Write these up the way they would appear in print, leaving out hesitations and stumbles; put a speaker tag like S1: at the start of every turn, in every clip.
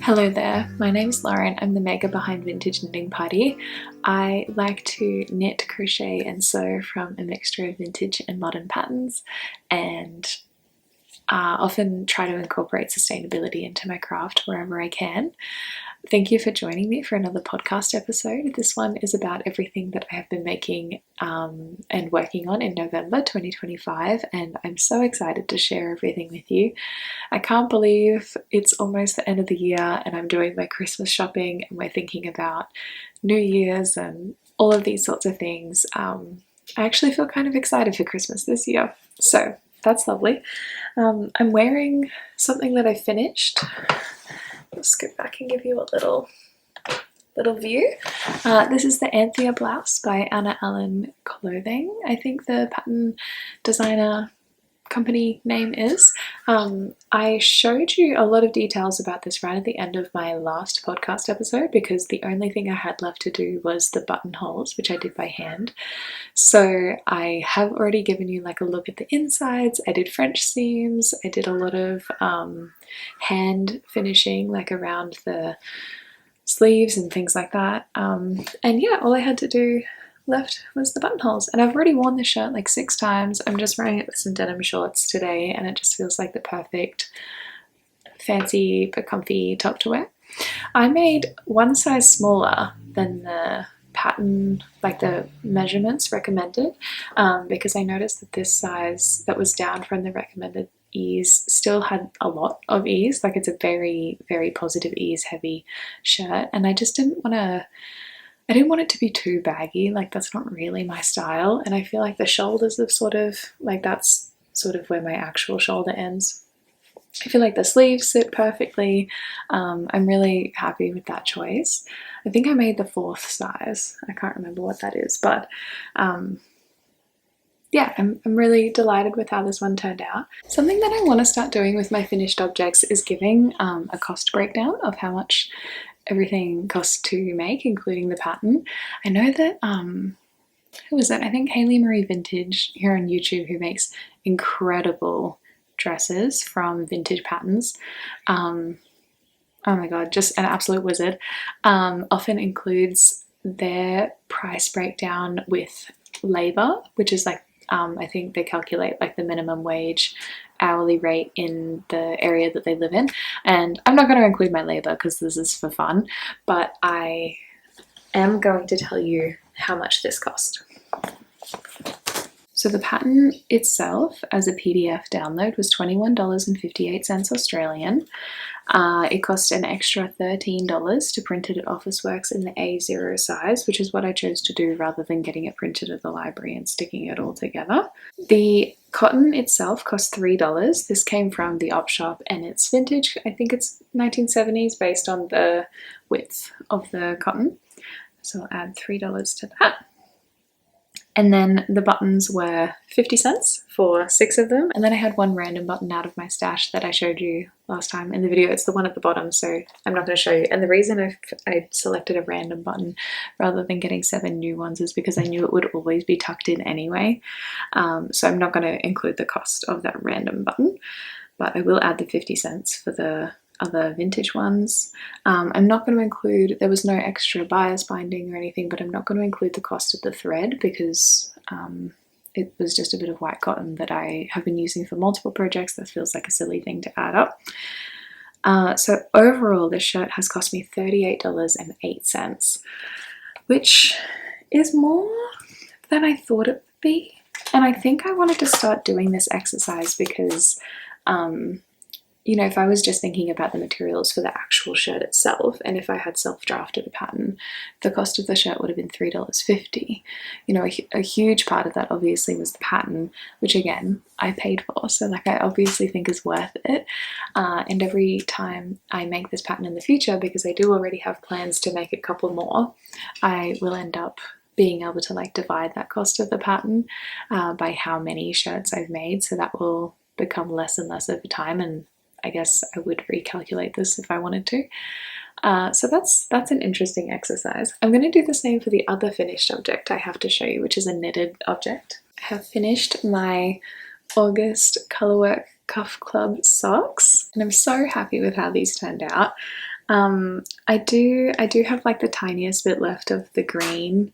S1: Hello there, my name's Lauren. I'm the maker behind Vintage Knitting Party. I like to knit, crochet and sew from a mixture of vintage and modern patterns, and often try to incorporate sustainability into my craft wherever I can. Thank you for joining me for another podcast episode. This one is about everything that I have been making and working on in November 2025, and I'm so excited to share everything with you. I can't believe it's almost the end of the year and I'm doing my Christmas shopping and we're thinking about New Year's and all of these sorts of things. I actually feel kind of excited for Christmas this year, so that's lovely. I'm wearing something that I finished. Let's go back and give you a little view. This is the Anthea Blouse by Anna Allen Clothing, I think the pattern designer company name is. I showed you a lot of details about this right at the end of my last podcast episode because the only thing I had left to do was the buttonholes, which I did by hand. So I have already given you like a look at the insides. I did French seams. I did a lot of hand finishing like around the sleeves and things like that. And yeah, all I had to do left was the buttonholes, and I've already worn this shirt like 6 times. I'm just wearing it with some denim shorts today and it just feels like the perfect fancy but comfy top to wear. I made one size smaller than the pattern, like the measurements recommended, because I noticed that this size that was down from the recommended ease still had a lot of ease. Like it's a very, very positive ease heavy shirt, and I just didn't want it to be too baggy. Like that's not really my style, and I feel like the shoulders have sort of, like that's sort of where my actual shoulder ends. I feel like the sleeves sit perfectly. I'm really happy with that choice. I think I made the 4th size. I can't remember what that is, but yeah, I'm really delighted with how this one turned out. Something that I want to start doing with my finished objects is giving a cost breakdown of how much everything costs to make, including the pattern. I know that who is it? I think Haley Marie Vintage here on YouTube, who makes incredible dresses from vintage patterns. Oh my god, just an absolute wizard. Often includes their price breakdown with labor, which is like I think they calculate like the minimum wage hourly rate in the area that they live in. And I'm not going to include my labor because this is for fun, but I am going to tell you how much this cost. So the pattern itself as a PDF download was $21.58 Australian. It cost an extra $13 to print it at Officeworks in the A0 size, which is what I chose to do rather than getting it printed at the library and sticking it all together. The cotton itself cost $3. This came from the op shop and it's vintage. I think it's 1970s based on the width of the cotton. So I'll add $3 to that. And then the buttons were 50 cents for 6 of them. And then I had one random button out of my stash that I showed you last time in the video. It's the one at the bottom, so I'm not going to show you. And the reason I selected a random button rather than getting 7 new ones is because I knew it would always be tucked in anyway. So I'm not going to include the cost of that random button, but I will add the 50 cents for the other vintage ones. I'm not going to include, there was no extra bias binding or anything, but I'm not going to include the cost of the thread because it was just a bit of white cotton that I have been using for multiple projects. That feels like a silly thing to add up. So overall this shirt has cost me $38.08, which is more than I thought it would be. And I think I wanted to start doing this exercise because you know, if I was just thinking about the materials for the actual shirt itself, and if I had self-drafted a pattern, the cost of the shirt would have been $3.50. You know, a huge part of that obviously was the pattern, which again, I paid for. So like I obviously think is worth it. And every time I make this pattern in the future, because I do already have plans to make a couple more, I will end up being able to like divide that cost of the pattern by how many shirts I've made. So that will become less and less over time, and I guess I would recalculate this if I wanted to. So that's an interesting exercise. I'm going to do the same for the other finished object I have to show you, which is a knitted object. I have finished my August Colourwork Cuff Club socks, and I'm so happy with how these turned out. I do have like the tiniest bit left of the green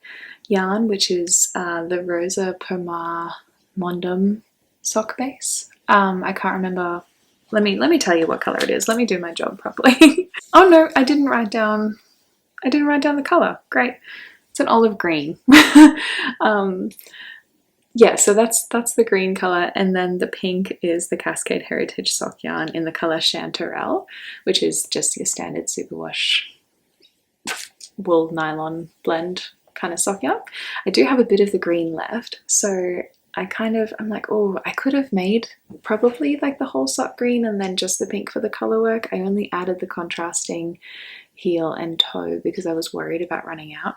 S1: yarn, which is the Rosa Pomar Mondum sock base. I can't remember. Let me tell you what color it is. Let me do my job properly. Oh no, I didn't write down the color. Great. It's an olive green. Yeah, so that's the green color, and then the pink is the Cascade Heritage sock yarn in the color Chanterelle, which is just your standard superwash wool nylon blend kind of sock yarn. I do have a bit of the green left, so I'm like, oh, I could have made probably like the whole sock green and then just the pink for the color work. I only added the contrasting heel and toe because I was worried about running out.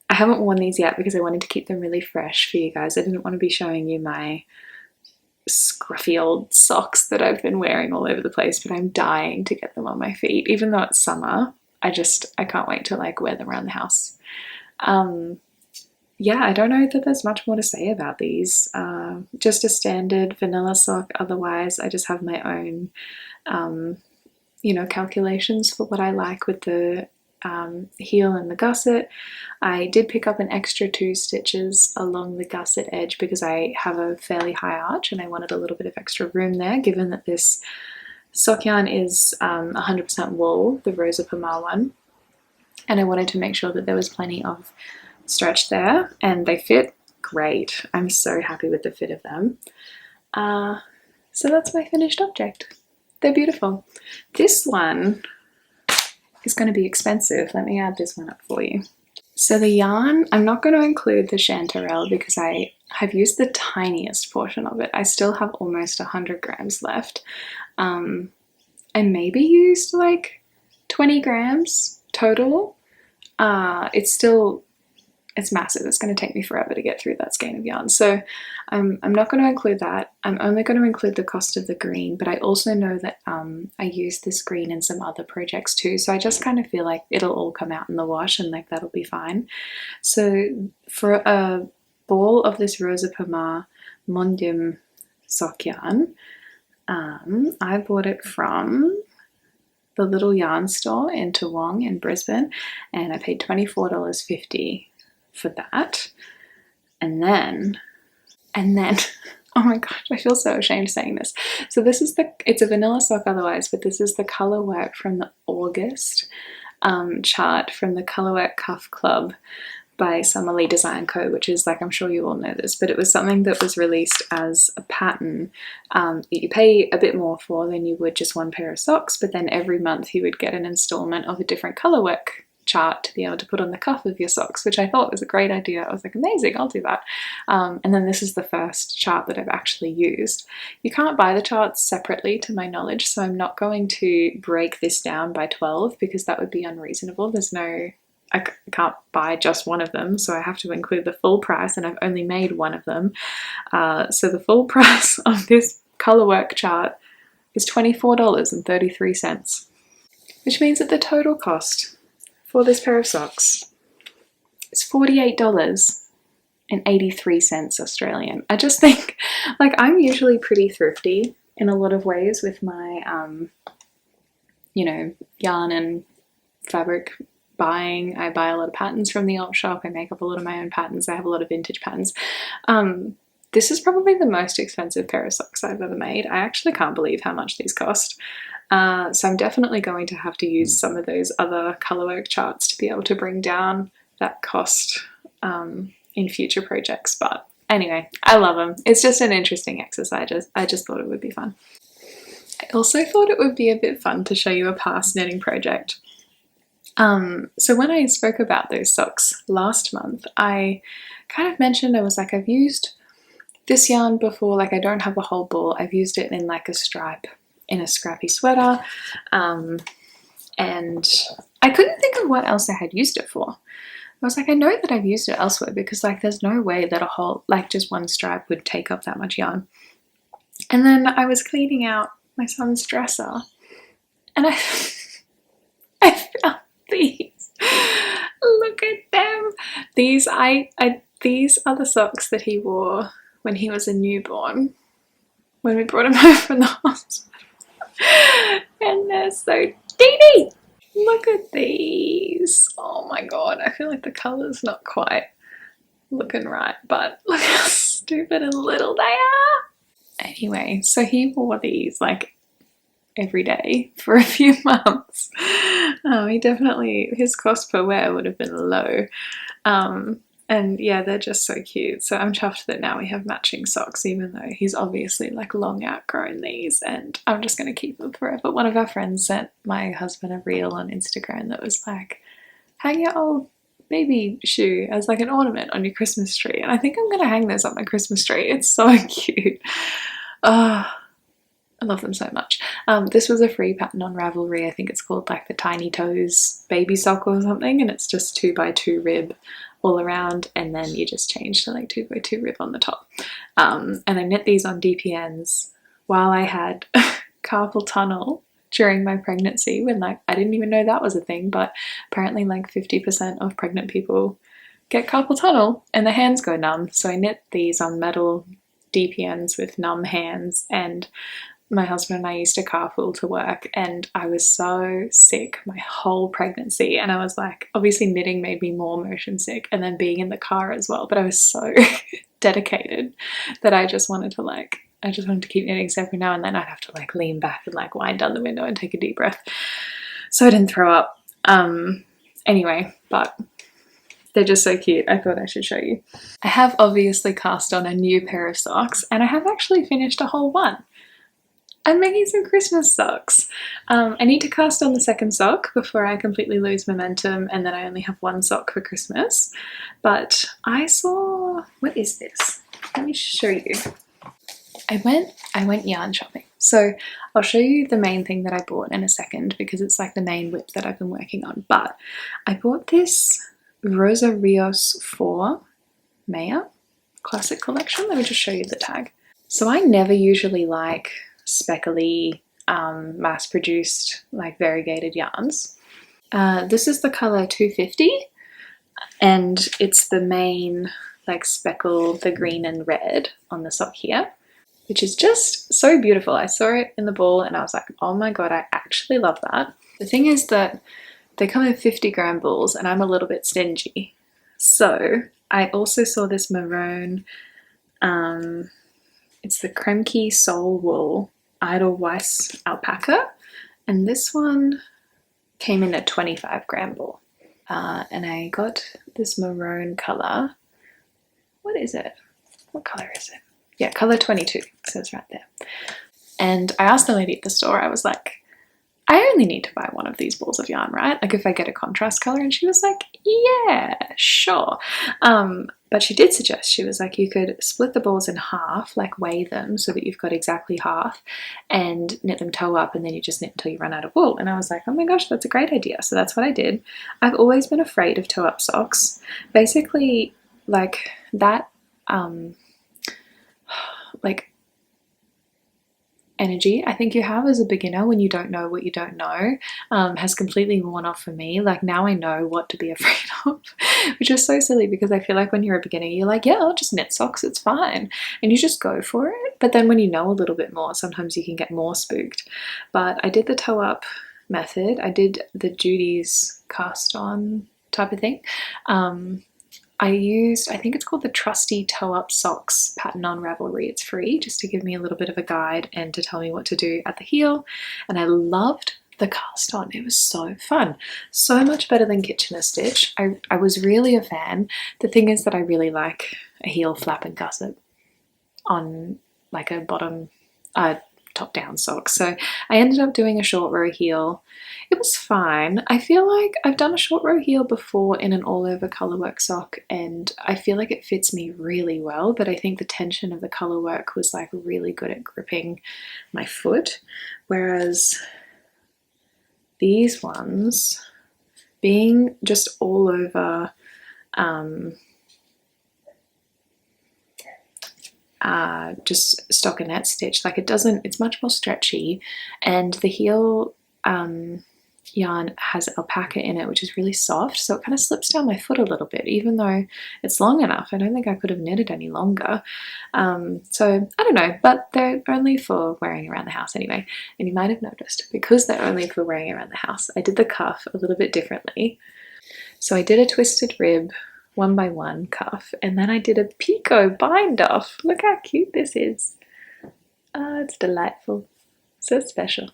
S1: I haven't worn these yet because I wanted to keep them really fresh for you guys. I didn't want to be showing you my scruffy old socks that I've been wearing all over the place, but I'm dying to get them on my feet. Even though it's summer, I can't wait to like wear them around the house. Yeah, I don't know that there's much more to say about these. Just a standard vanilla sock. Otherwise, I just have my own, calculations for what I like with the heel and the gusset. I did pick up an extra 2 stitches along the gusset edge because I have a fairly high arch and I wanted a little bit of extra room there, given that this sock yarn is 100% wool, the Rosa Pomar one, and I wanted to make sure that there was plenty of stretch there, and they fit great. I'm so happy with the fit of them. So that's my finished object. They're beautiful. This one is going to be expensive. Let me add this one up for you. So the yarn, I'm not going to include the Chanterelle because I have used the tiniest portion of it. I still have almost 100 grams left. I maybe used like 20 grams total. It's massive. It's going to take me forever to get through that skein of yarn. So I'm not going to include that. I'm only going to include the cost of the green, but I also know that I use this green in some other projects too. So I just kind of feel like it'll all come out in the wash and like that'll be fine. So for a ball of this Rosa Pomar Mondium sock yarn, I bought it from the little yarn store in Toowong in Brisbane, and I paid $24.50 for that. And then oh my gosh, I feel so ashamed saying this. So this is it's a vanilla sock otherwise, but this is the color work from the August chart from the Colorwork Cuff Club by Summerlee Design Co., which is like, I'm sure you all know this, but it was something that was released as a pattern that you pay a bit more for than you would just one pair of socks, but then every month you would get an installment of a different colorwork chart to be able to put on the cuff of your socks, which I thought was a great idea. I was like, amazing, I'll do that. And then this is the first chart that I've actually used. You can't buy the charts separately to my knowledge, so I'm not going to break this down by 12 because that would be unreasonable. I can't buy just one of them, so I have to include the full price, and I've only made one of them. So the full price of this colorwork chart is $24.33, which means that the total cost for this pair of socks is $48.83 Australian. I just think, like, I'm usually pretty thrifty in a lot of ways with my, yarn and fabric buying. I buy a lot of patterns from the op shop. I make up a lot of my own patterns. I have a lot of vintage patterns. This is probably the most expensive pair of socks I've ever made. I actually can't believe how much these cost. So I'm definitely going to have to use some of those other colorwork charts to be able to bring down that cost in future projects. But anyway, I love them. It's just an interesting exercise. I just thought it would be fun. I also thought it would be a bit fun to show you a past knitting project. So when I spoke about those socks last month, I kind of mentioned, I was like, I've used this yarn before, like I don't have a whole ball. I've used it in like a stripe in a scrappy sweater, and I couldn't think of what else I had used it for. I was like, I know that I've used it elsewhere because like there's no way that a whole, like just one stripe would take up that much yarn. And then I was cleaning out my son's dresser and I found these. Look at them. These are the socks that he wore when he was a newborn, when we brought him home from the hospital. And they're so teeny. Look at these. Oh my god, I feel like the colour's not quite looking right, but look how stupid and little they are. Anyway, so he wore these like every day for a few months. He definitely, his cost per wear would have been low. And yeah, they're just so cute. So I'm chuffed that now we have matching socks, even though he's obviously like long outgrown these, and I'm just going to keep them forever. One of our friends sent my husband a reel on Instagram that was like, hang your old baby shoe as like an ornament on your Christmas tree. And I think I'm going to hang this on my Christmas tree. It's so cute. Oh, I love them so much. This was a free pattern on Ravelry. I think it's called like the Tiny Toes baby sock or something, and it's just 2x2 rib all around, and then you just change to like 2x2 rib on the top. And I knit these on DPNs while I had carpal tunnel during my pregnancy, when like I didn't even know that was a thing, but apparently like 50% of pregnant people get carpal tunnel and their hands go numb. So I knit these on metal DPNs with numb hands, and my husband and I used to carpool to work, and I was so sick my whole pregnancy, and I was like, obviously knitting made me more motion sick, and then being in the car as well, but I was so dedicated that I just wanted to keep knitting. So every now and then I'd have to like lean back and like wind down the window and take a deep breath so I didn't throw up. Anyway, but they're just so cute. I thought I should show you. I have obviously cast on a new pair of socks, and I have actually finished a whole one. I'm making some Christmas socks. I need to cast on the second sock before I completely lose momentum, and then I only have one sock for Christmas. But I saw, what is this? Let me show you. I went yarn shopping. So I'll show you the main thing that I bought in a second, because it's like the main whip that I've been working on. But I bought this Rosa Rios 4 Maya Classic Collection. Let me just show you the tag. So I never usually like speckly, mass-produced, like variegated yarns. This is the color 250, and it's the main like speckle, the green and red on the sock here, which is just so beautiful. I saw it in the ball and I was like, oh my god, I actually love that. The thing is that they come in 50-gram balls, and I'm a little bit stingy. So I also saw this maroon, it's the Kremke Soul Wool Edelweiss alpaca, and this one came in a 25-gram ball. And I got this maroon color. What is it? What color is it? Yeah, color 22, it says right there. And I asked the lady at the store, I was like, I only need to buy one of these balls of yarn, right? Like if I get a contrast color. And she was like, yeah, sure. But she did suggest, she was like, you could split the balls in half, like weigh them so that you've got exactly half, and knit them toe up, and then you just knit until you run out of wool. And I was like, oh my gosh, that's a great idea. So that's what I did. I've always been afraid of toe up socks. Basically, like that, like energy I think you have as a beginner when you don't know what you don't know, has completely worn off for me. Like now I know what to be afraid of, which is so silly, because I feel like when you're a beginner you're like, yeah, I'll just knit socks, it's fine, and you just go for it. But then when you know a little bit more, sometimes you can get more spooked. But I did the toe up method. I did the Judy's cast on type of thing. I used, I think it's called the Trusty Toe Up Socks pattern on Ravelry. It's free, just to give me a little bit of a guide and to tell me what to do at the heel. And I loved the cast on. It was so fun. So much better than Kitchener Stitch. I was really a fan. The thing is that I really like a heel flap and gusset on like a bottom, top down sock. So I ended up doing a short row heel. It was fine. I feel like I've done a short row heel before in an all over colorwork sock, and I feel like it fits me really well, but I think the tension of the colorwork was like really good at gripping my foot, whereas these ones, being just all over just stockinette stitch, like it doesn't, it's much more stretchy, and the heel, yarn has alpaca in it, which is really soft, so it kind of slips down my foot a little bit, even though it's long enough. I don't think I could have knitted any longer. So I don't know, but they're only for wearing around the house anyway. And you might have noticed, because they're only for wearing around the house, I did the cuff a little bit differently. So I did a twisted rib 1x1 cuff, and then I did a picot bind off. Look how cute this is. It's delightful, so special.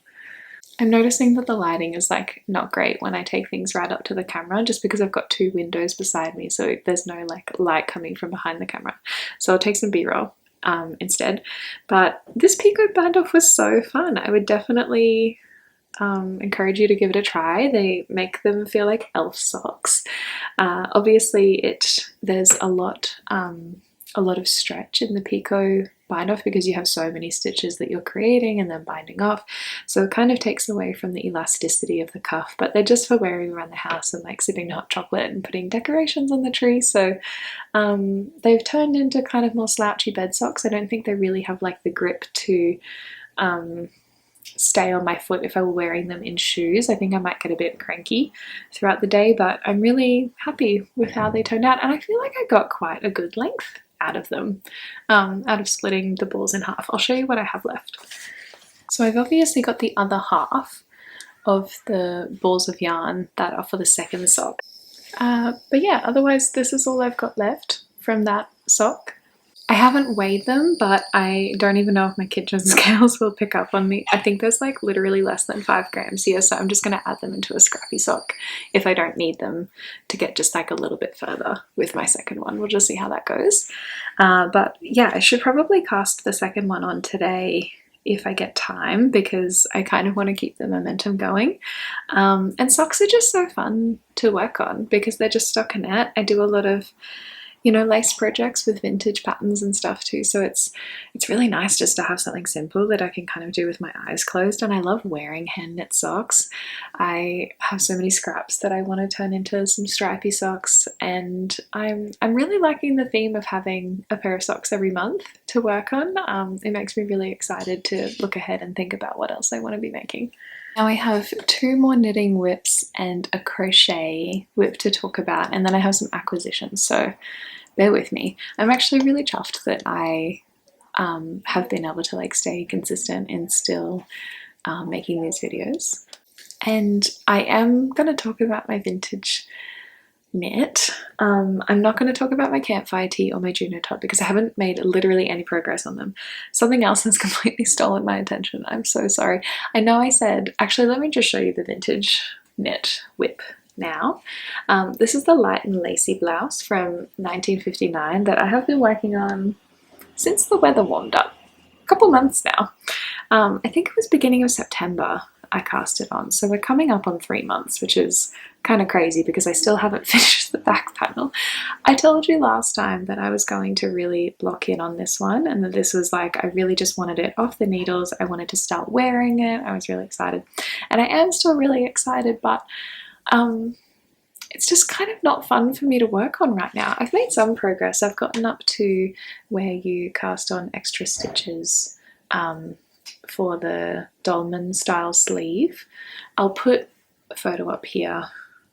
S1: I'm noticing that the lighting is like not great when I take things right up to the camera, just because I've got two windows beside me, so there's no like light coming from behind the camera. So I'll take some b-roll instead. But this picot bind off was so fun. I would definitely encourage you to give it a try. They make them feel like elf socks. Obviously there's a lot of stretch in the picot bind off because you have so many stitches that you're creating and then binding off, so it kind of takes away from the elasticity of the cuff, but they're just for wearing around the house and like sipping hot chocolate and putting decorations on the tree. So they've turned into kind of more slouchy bed socks. I don't think they really have like the grip to stay on my foot if I were wearing them in shoes. I think I might get a bit cranky throughout the day, but I'm really happy with how they turned out, and I feel like I got quite a good length out of them, out of splitting the balls in half. I'll show you what I have left. So I've obviously got the other half of the balls of yarn that are for the second sock. But yeah, otherwise this is all I've got left from that sock. I haven't weighed them, but I don't even know if my kitchen scales will pick up on me. I think there's like literally less than 5 grams here, so I'm just going to add them into a scrappy sock if I don't need them to get just like a little bit further with my second one. We'll just see how that goes. But yeah, I should probably cast the second one on today if I get time, because I kind of want to keep the momentum going. And socks are just so fun to work on because they're just stockinette. I do a lot of lace projects with vintage patterns and stuff too, so it's really nice just to have something simple that I can kind of do with my eyes closed. And I love wearing hand knit socks. I have so many scraps that I want to turn into some stripy socks, and I'm really liking the theme of having a pair of socks every month to work on. It makes me really excited to look ahead and think about what else I want to be making. Now I have 2 more knitting whips and a crochet whip to talk about, and then I have some acquisitions, so bear with me. I'm actually really chuffed that I have been able to like stay consistent and still making these videos. And I am going to talk about my vintage knit. I'm not going to talk about my Campfire Tee or my Juno top because I haven't made literally any progress on them. Something else has completely stolen my attention. I'm so sorry. I know I said, actually let me just show you the vintage knit whip now. This is the light and lacy blouse from 1959 that I have been working on since the weather warmed up. A couple months now. I think it was beginning of September I cast it on, so we're coming up on 3 months, which is kind of crazy because I still haven't finished the back panel. I told you last time that I was going to really block in on this one, and that this was like, I really just wanted it off the needles. I wanted to start wearing it. I was really excited, and I am still really excited, but it's just kind of not fun for me to work on right now. I've made some progress. I've gotten up to where you cast on extra stitches for the dolman style sleeve. I'll put a photo up here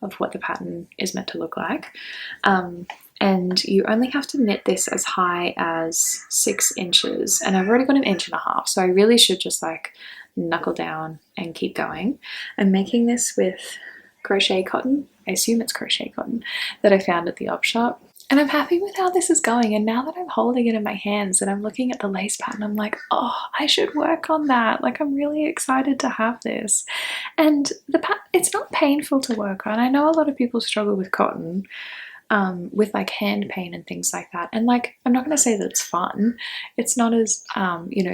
S1: of what the pattern is meant to look like. And you only have to knit this as high as 6 inches, and I've already got 1.5 inches, so I really should just like knuckle down and keep going. I'm making this with crochet cotton. I assume it's crochet cotton that I found at the op shop. And I'm happy with how this is going, and now that I'm holding it in my hands and I'm looking at the lace pattern, I'm like, oh, I should work on that. Like, I'm really excited to have this. And it's not painful to work on. I know a lot of people struggle with cotton, with like hand pain and things like that. And like, I'm not going to say that it's fun. It's not as,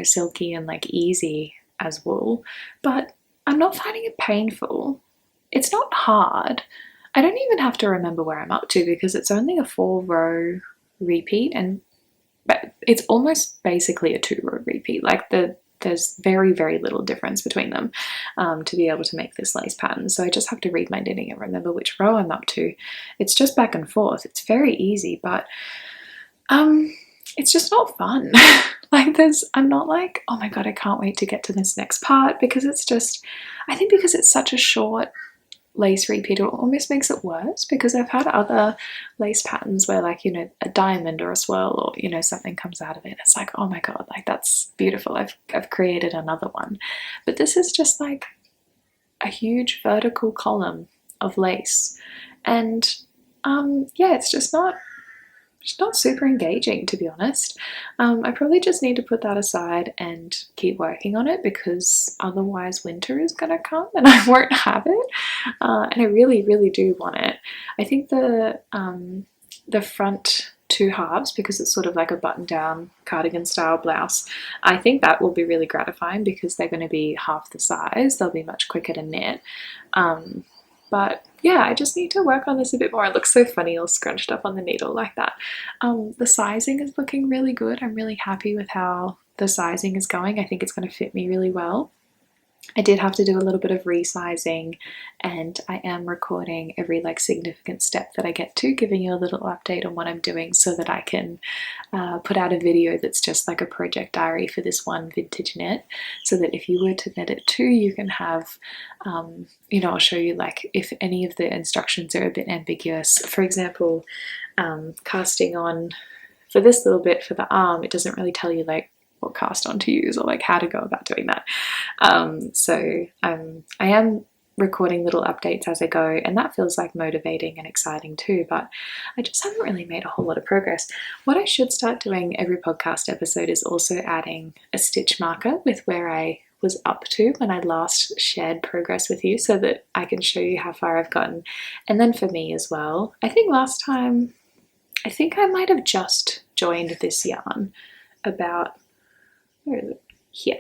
S1: silky and like easy as wool, but I'm not finding it painful. It's not hard. I don't even have to remember where I'm up to because it's only a 4-row repeat, and it's almost basically a 2-row repeat. Like there's very, very little difference between them to be able to make this lace pattern. So I just have to read my knitting and remember which row I'm up to. It's just back and forth. It's very easy, but it's just not fun. Like I'm not like, oh my God, I can't wait to get to this next part, because it's just, I think because it's such a short lace repeat, it almost makes it worse, because I've had other lace patterns where, like, you know, a diamond or a swirl or, you know, something comes out of it. It's like, oh my god, like that's beautiful. I've created another one. But this is just like a huge vertical column of lace, and yeah, it's just not super engaging, to be honest. I probably just need to put that aside and keep working on it, because otherwise winter is gonna come and I won't have it. And I really, really do want it. I think the front two halves, because it's sort of like a button-down cardigan style blouse, I think that will be really gratifying because they're going to be half the size. They'll be much quicker to knit. But yeah, I just need to work on this a bit more. It looks so funny all scrunched up on the needle like that. The sizing is looking really good. I'm really happy with how the sizing is going. I think it's going to fit me really well. I did have to do a little bit of resizing, and I am recording every like significant step that I get to, giving you a little update on what I'm doing, so that I can put out a video that's just like a project diary for this one vintage knit, so that if you were to knit it too, you can have, you know, I'll show you like if any of the instructions are a bit ambiguous. For example, casting on for this little bit for the arm, it doesn't really tell you like what cast on to use or like how to go about doing that. So I am recording little updates as I go, and that feels like motivating and exciting too, but I just haven't really made a whole lot of progress. What I should start doing every podcast episode is also adding a stitch marker with where I was up to when I last shared progress with you, so that I can show you how far I've gotten. And then for me as well, I think last time, I think I might have just joined this yarn about, where is it? Here.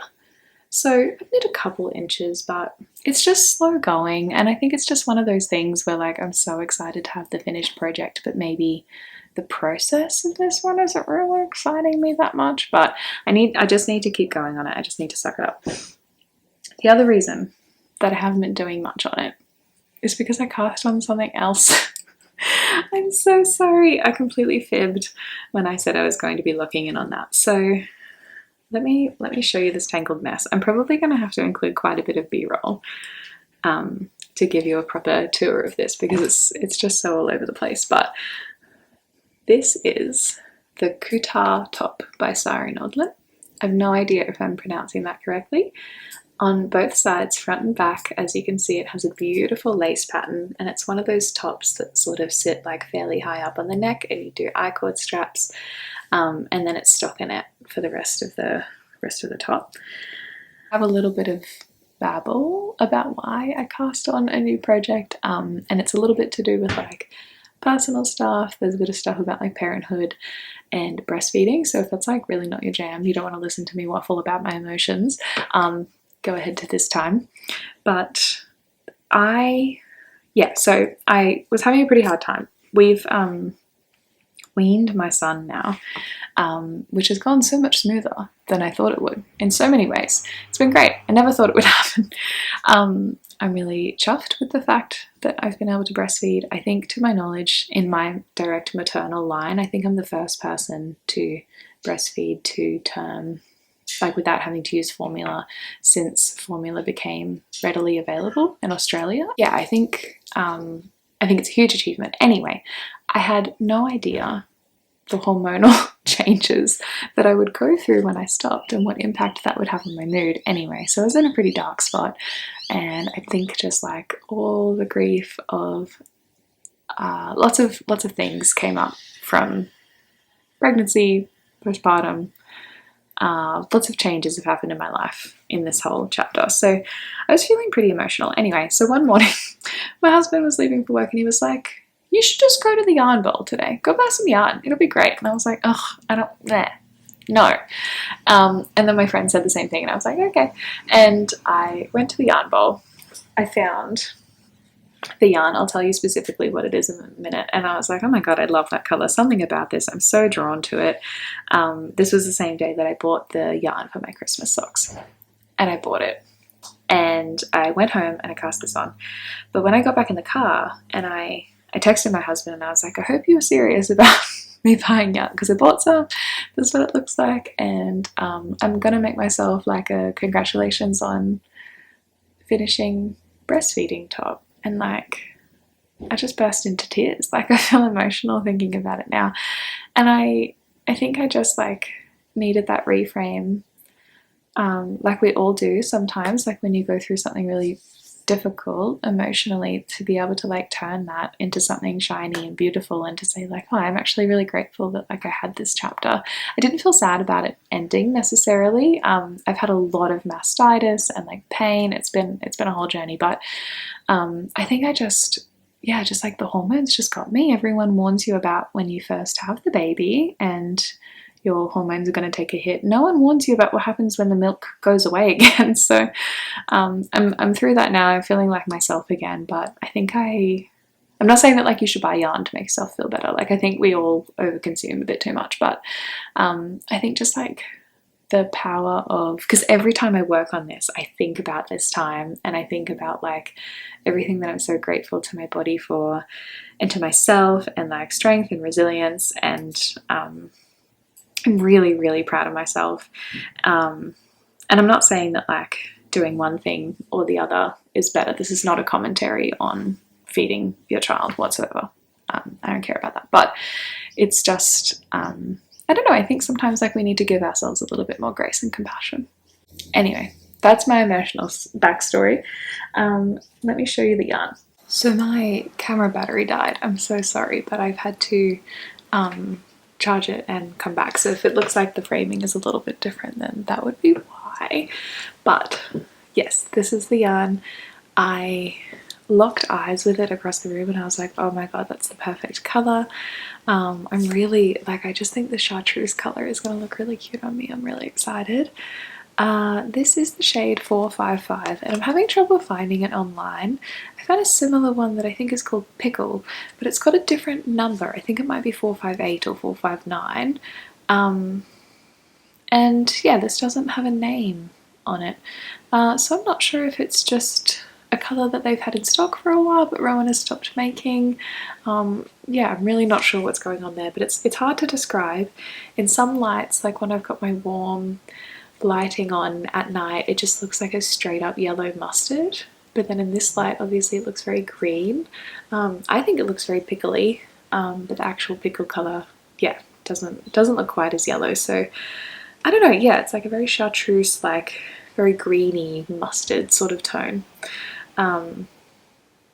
S1: So I've knit a couple inches, but it's just slow going, and I think it's just one of those things where like I'm so excited to have the finished project, but maybe the process of this one isn't really exciting me that much. But I just need to keep going on it. I just need to suck it up. The other reason that I haven't been doing much on it is because I cast on something else. I'm so sorry. I completely fibbed when I said I was going to be looking in on that. So let me show you this tangled mess. I'm probably going to have to include quite a bit of B-roll to give you a proper tour of this, because it's just so all over the place. But this is the Kuutar top by Sari Nodlin. I have no idea if I'm pronouncing that correctly. On both sides, front and back, as you can see, it has a beautiful lace pattern, and it's one of those tops that sort of sit like fairly high up on the neck, and you do I-cord straps, and then it's stockinette for the rest of the top. I have a little bit of babble about why I cast on a new project, and it's a little bit to do with like personal stuff. There's a bit of stuff about like parenthood and breastfeeding, so if that's like really not your jam, you don't want to listen to me waffle about my emotions, go ahead to this time. But so I was having a pretty hard time. We've weaned my son now, which has gone so much smoother than I thought it would in so many ways. It's been great. I never thought it would happen. I'm really chuffed with the fact that I've been able to breastfeed. I think, to my knowledge, in my direct maternal line, I think I'm the first person to breastfeed to term, like without having to use formula, since formula became readily available in Australia. Yeah, I think it's a huge achievement. Anyway, I had no idea the hormonal changes that I would go through when I stopped and what impact that would have on my mood. Anyway, so I was in a pretty dark spot, and I think just like all the grief of lots of things came up from pregnancy, postpartum. Lots of changes have happened in my life in this whole chapter, so I was feeling pretty emotional. Anyway, so one morning my husband was leaving for work, and he was like, "You should just go to the yarn bowl today. Go buy some yarn, it'll be great." And I was like, "Ugh, I don't, no." And then my friend said the same thing, and I was like, okay. And I went to the yarn bowl. I found the yarn. I'll tell you specifically what it is in a minute. And I was like, oh my god, I love that color. Something about this, I'm so drawn to it. This was the same day that I bought the yarn for my Christmas socks, and I bought it, and I went home and I cast this on. But when I got back in the car, and I texted my husband, and I was like, I hope you were serious about me buying yarn, because I bought some. This is what it looks like, and I'm gonna make myself like a congratulations on finishing breastfeeding top. and like I just burst into tears. Like I feel emotional thinking about it now, and I think I just like needed that reframe, like we all do sometimes, like when you go through something really difficult emotionally, to be able to like turn that into something shiny and beautiful, and to say like, oh, I'm actually really grateful that like I had this chapter. I didn't feel sad about it ending necessarily. I've had a lot of mastitis and like pain. It's been a whole journey, but I think I just, yeah, just like the hormones just got me. Everyone warns you about when you first have the baby and your hormones are going to take a hit. No one warns you about what happens when the milk goes away again. So I'm through that now. I'm feeling like myself again, but I think I'm not saying that like you should buy yarn to make yourself feel better. Like I think we all overconsume a bit too much, but I think just like the power of, because every time I work on this, I think about this time, and I think about like everything that I'm so grateful to my body for, and to myself, and like strength and resilience, and I'm really, really proud of myself. And I'm not saying that like doing one thing or the other is better. This is not a commentary on feeding your child whatsoever. I don't care about that, but it's just, I don't know, I think sometimes like we need to give ourselves a little bit more grace and compassion. Anyway, that's my emotional backstory. Let me show you the yarn. So my camera battery died. I'm so sorry, but I've had to charge it and come back. So if it looks like the framing is a little bit different, then that would be why. But yes, this is the yarn. I locked eyes with it across the room and I was like, oh my god, that's the perfect color. I'm really like, I just think the chartreuse color is going to look really cute on me. I'm really excited. This is the shade 455 and I'm having trouble finding it online. I found a similar one that I think is called Pickle, but it's got a different number. I think it might be 458 or 459. And yeah, this doesn't have a name on it. So I'm not sure if it's just a colour that they've had in stock for a while but Rowan has stopped making. Yeah, I'm really not sure what's going on there, but it's hard to describe. In some lights, like when I've got my warm lighting on at night, it just looks like a straight up yellow mustard, but then in this light obviously it looks very green. I think it looks very pickly, but the actual pickle colour, yeah, doesn't look quite as yellow. So I don't know, yeah, it's like a very chartreuse, like very greeny mustard sort of tone.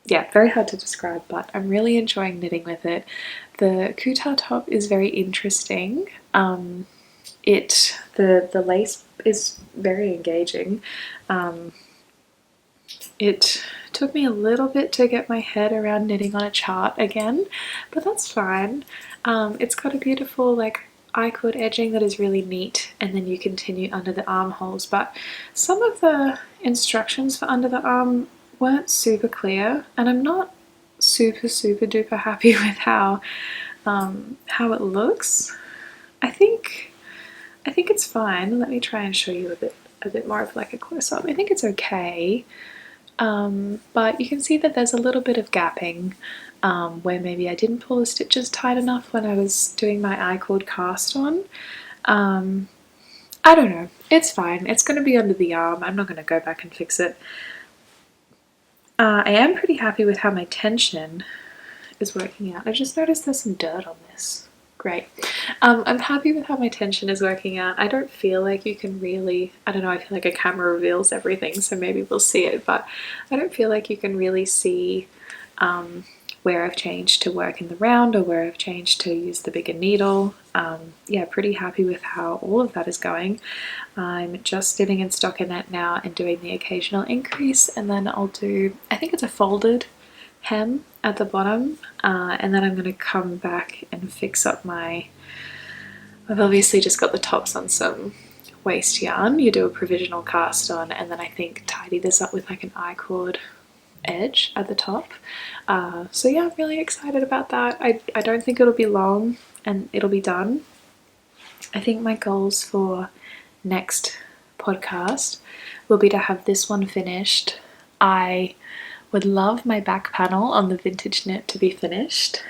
S1: Yeah, very hard to describe, but I'm really enjoying knitting with it. The Kuutar top is very interesting. The lace is very engaging. It took me a little bit to get my head around knitting on a chart again, but that's fine. It's got a beautiful like I-cord edging that is really neat, and then you continue under the armholes, but some of the instructions for under the arm weren't super clear, and I'm not super duper happy with how it looks. I think it's fine. Let me try and show you a bit more of like a close-up. I think it's okay, but you can see that there's a little bit of gapping where maybe I didn't pull the stitches tight enough when I was doing my I-cord cast on. I don't know, it's fine. It's going to be under the arm. I'm not going to go back and fix it. I am pretty happy with how my tension is working out. I just noticed there's some dirt on this. Great. I'm happy with how my tension is working out. I don't feel like you can really, I don't know, I feel like a camera reveals everything, so maybe we'll see it, but I don't feel like you can really see where I've changed to work in the round or where I've changed to use the bigger needle. Yeah, pretty happy with how all of that is going. I'm just knitting in stockinette now and doing the occasional increase, and then I'll do, I think it's a folded hem at the bottom, and then I'm going to come back and fix up my, I've obviously just got the tops on some waste yarn. You do a provisional cast on and then I think tidy this up with like an I-cord edge at the top. So yeah, I'm really excited about that. I don't think it'll be long and it'll be done. I think my goals for next podcast will be to have this one finished. I would love my back panel on the vintage knit to be finished.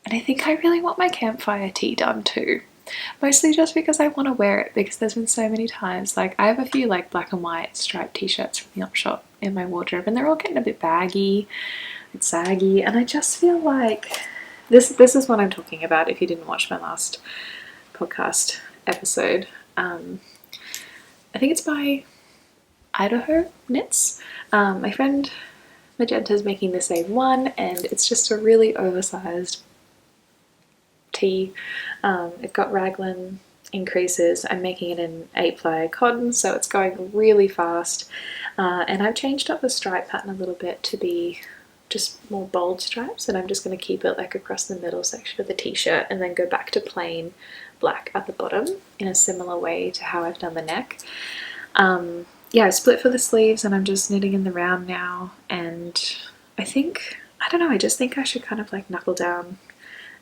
S1: And I think I really want my Campfire Tee done too. Mostly just because I want to wear it, because there's been so many times, like I have a few like black and white striped t-shirts from the op shop in my wardrobe and they're all getting a bit baggy and saggy, and I just feel like this is what I'm talking about if you didn't watch my last podcast episode. I think it's by Idaho Knits. My friend Magenta's making the same one, and it's just a really oversized tee. It's got raglan increases. I'm making it in 8-ply cotton, so it's going really fast. And I've changed up the stripe pattern a little bit to be just more bold stripes, and I'm just going to keep it like across the middle section of the t-shirt and then go back to plain black at the bottom in a similar way to how I've done the neck. Yeah, I split for the sleeves and I'm just knitting in the round now, and I don't know, I just think I should kind of like knuckle down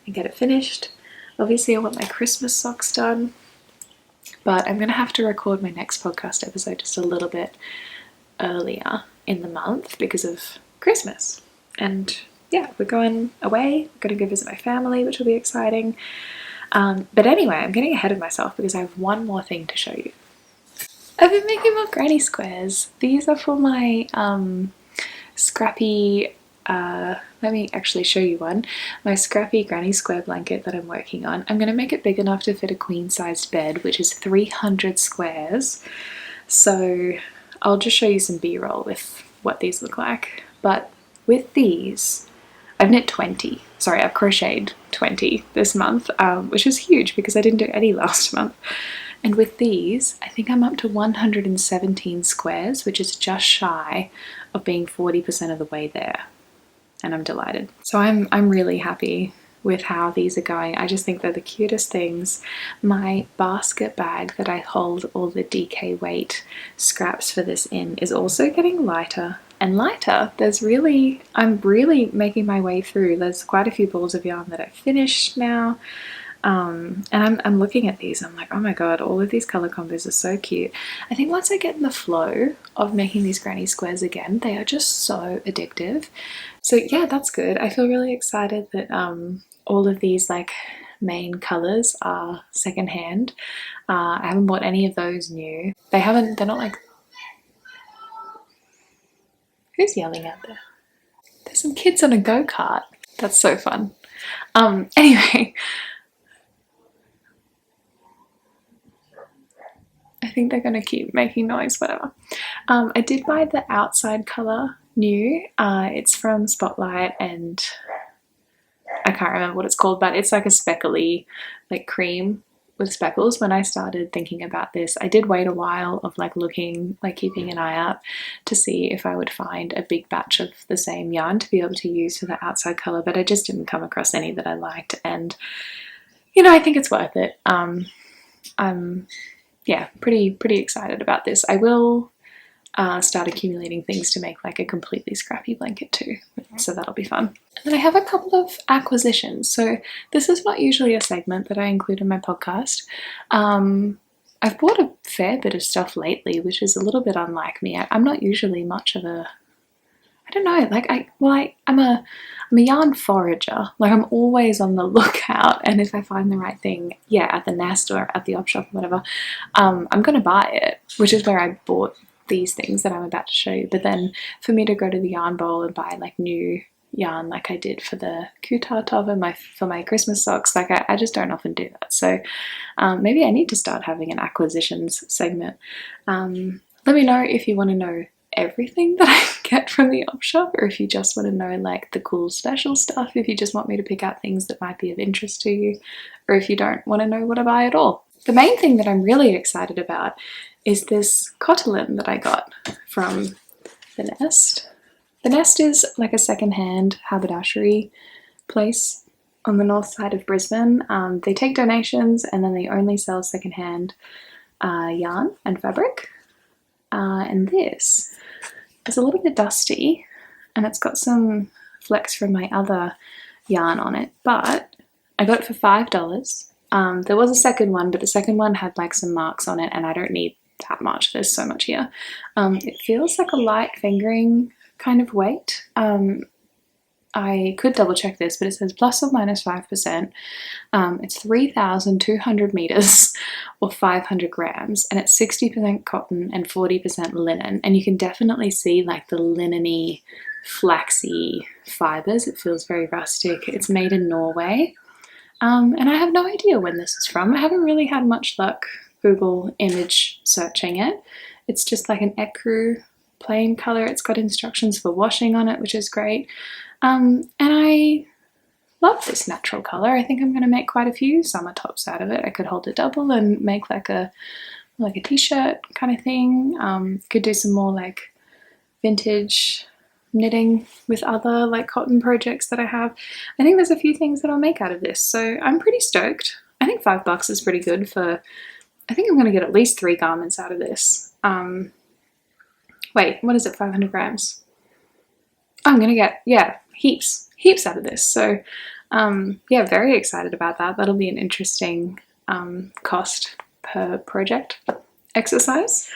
S1: and get it finished. Obviously I want my Christmas socks done, but I'm gonna have to record my next podcast episode just a little bit earlier in the month because of Christmas. And yeah, we're going away, we're gonna go visit my family, which will be exciting. But anyway, I'm getting ahead of myself because I have one more thing to show you. I've been making more granny squares. These are for my scrappy, let me actually show you one, my scrappy granny square blanket that I'm working on. I'm going to make it big enough to fit a queen-sized bed, which is 300 squares. So I'll just show you some b-roll with what these look like. But with these, I've knit 20. Sorry, I've crocheted 20 this month, which is huge because I didn't do any last month. And with these, I think I'm up to 117 squares, which is just shy of being 40% of the way there. And I'm delighted. So I'm really happy with how these are going. I just think they're the cutest things. My basket bag that I hold all the DK weight scraps for this in is also getting lighter and lighter. I'm really making my way through. There's quite a few balls of yarn that I've finished now. And I'm looking at these, I'm like, oh my god, all of these color combos are so cute. I think once I get in the flow of making these granny squares again, they are just so addictive. So yeah, that's good. I feel really excited that all of these like main colors are secondhand. I haven't bought any of those new. They're not like... Who's yelling out there? There's some kids on a go-kart. That's so fun. Anyway, I think they're going to keep making noise, whatever. I did buy the outside colour new. It's from Spotlight and I can't remember what it's called, but it's like a speckly, like cream with speckles. When I started thinking about this, I did wait a while of like looking, like keeping an eye out to see if I would find a big batch of the same yarn to be able to use for the outside colour, but I just didn't come across any that I liked, and you know, I think it's worth it. I'm yeah, pretty excited about this. I will start accumulating things to make like a completely scrappy blanket too, so that'll be fun. And then I have a couple of acquisitions. So this is not usually a segment that I include in my podcast. I've bought a fair bit of stuff lately, which is a little bit unlike me. I'm not usually much of a... I don't know, like I'm a yarn forager. Like I'm always on the lookout, and if I find the right thing, yeah, at the nest or at the op shop or whatever, I'm gonna buy it, which is where I bought these things that I'm about to show you. But then for me to go to the yarn bowl and buy like new yarn like I did for the Kuutar top and for my Christmas socks, like I just don't often do that. So maybe I need to start having an acquisitions segment. Let me know if you want to know everything that I get from the op shop, or if you just want to know like the cool special stuff, if you just want me to pick out things that might be of interest to you, or if you don't want to know what I buy at all. The main thing that I'm really excited about is this cotilin that I got from the Nest. The Nest is like a secondhand haberdashery place on the north side of Brisbane. They take donations and then they only sell secondhand yarn and fabric. And this is a little bit dusty and it's got some flecks from my other yarn on it, but I got it for $5. There was a second one, but the second one had like some marks on it and I don't need that much. There's so much here. It feels like a light fingering kind of weight. I could double check this, but it says plus or minus 5%. It's 3,200 meters or 500 grams, and it's 60% cotton and 40% linen. And you can definitely see like the linen-y, flaxy fibers. It feels very rustic. It's made in Norway. And I have no idea when this is from. I haven't really had much luck Google image searching it. It's just like an ecru plain color. It's got instructions for washing on it, which is great. And I love this natural color. I think I'm going to make quite a few summer tops out of it. I could hold it double and make like a t-shirt kind of thing. Could do some more like vintage knitting with other like cotton projects that I have. I think there's a few things that I'll make out of this, so I'm pretty stoked. I think $5 is pretty good for, I think I'm going to get at least 3 garments out of this. Wait, what is it, 500 grams? I'm going to get, yeah, heaps out of this. So yeah, very excited about that. That'll be an interesting cost per project exercise.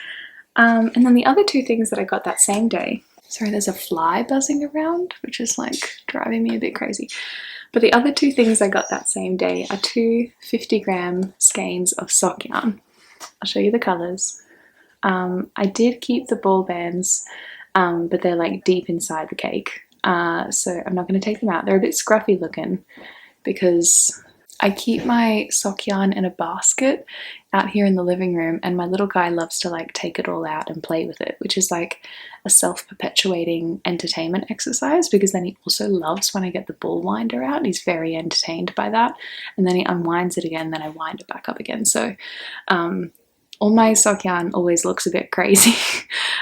S1: And then the other 2 things that I got that same day, sorry, there's a fly buzzing around, which is like driving me a bit crazy. But the other 2 things I got that same day are 2 50-gram skeins of sock yarn. I'll show you the colors. I did keep the ball bands, but they're like deep inside the cake. So I'm not going to take them out. They're a bit scruffy looking because I keep my sock yarn in a basket out here in the living room, and my little guy loves to like take it all out and play with it, which is like a self-perpetuating entertainment exercise, because then he also loves when I get the ball winder out. He's very entertained by that, and then he unwinds it again, then I wind it back up again. So all my sock yarn always looks a bit crazy.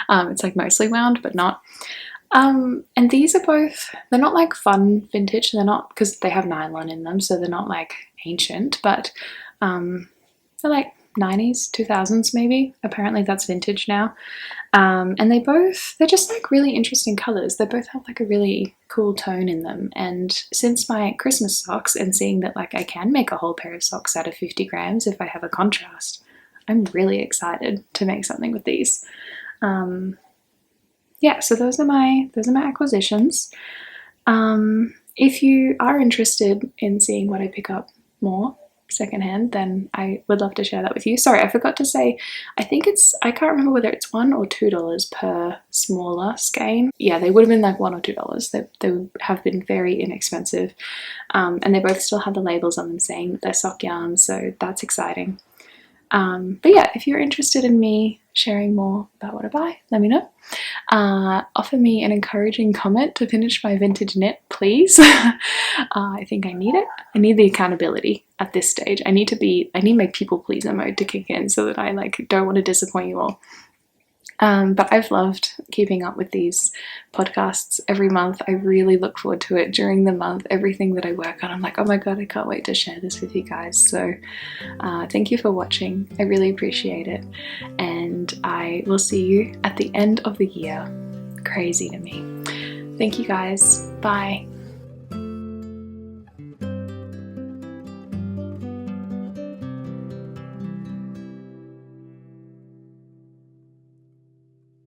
S1: It's like mostly wound, but not. And these are both, they're not like fun vintage, they're not, because they have nylon in them, so they're not like ancient, but they're like 90s, 2000s maybe. Apparently that's vintage now. And they're just like really interesting colors. They both have like a really cool tone in them. And since my Christmas socks, and seeing that like I can make a whole pair of socks out of 50 grams if I have a contrast, I'm really excited to make something with these. Yeah, so those are my acquisitions. If you are interested in seeing what I pick up more secondhand, then I would love to share that with you. Sorry, I forgot to say, I can't remember whether it's $1 or $2 per smaller skein. Yeah, they would have been like $1 or $2. They have been very inexpensive. And they both still have the labels on them saying that they're sock yarns, so that's exciting. But yeah, if you're interested in me sharing more about what I buy, let me know. Offer me an encouraging comment to finish my vintage knit, please. I think I need it. I need the accountability at this stage. I need my people pleaser mode to kick in so that I like don't want to disappoint you all. But I've loved keeping up with these podcasts every month. I really look forward to it during the month. Everything that I work on, I'm like, oh my god, I can't wait to share this with you guys. So thank you for watching. I really appreciate it. And I will see you at the end of the year. Crazy to me. Thank you guys. Bye.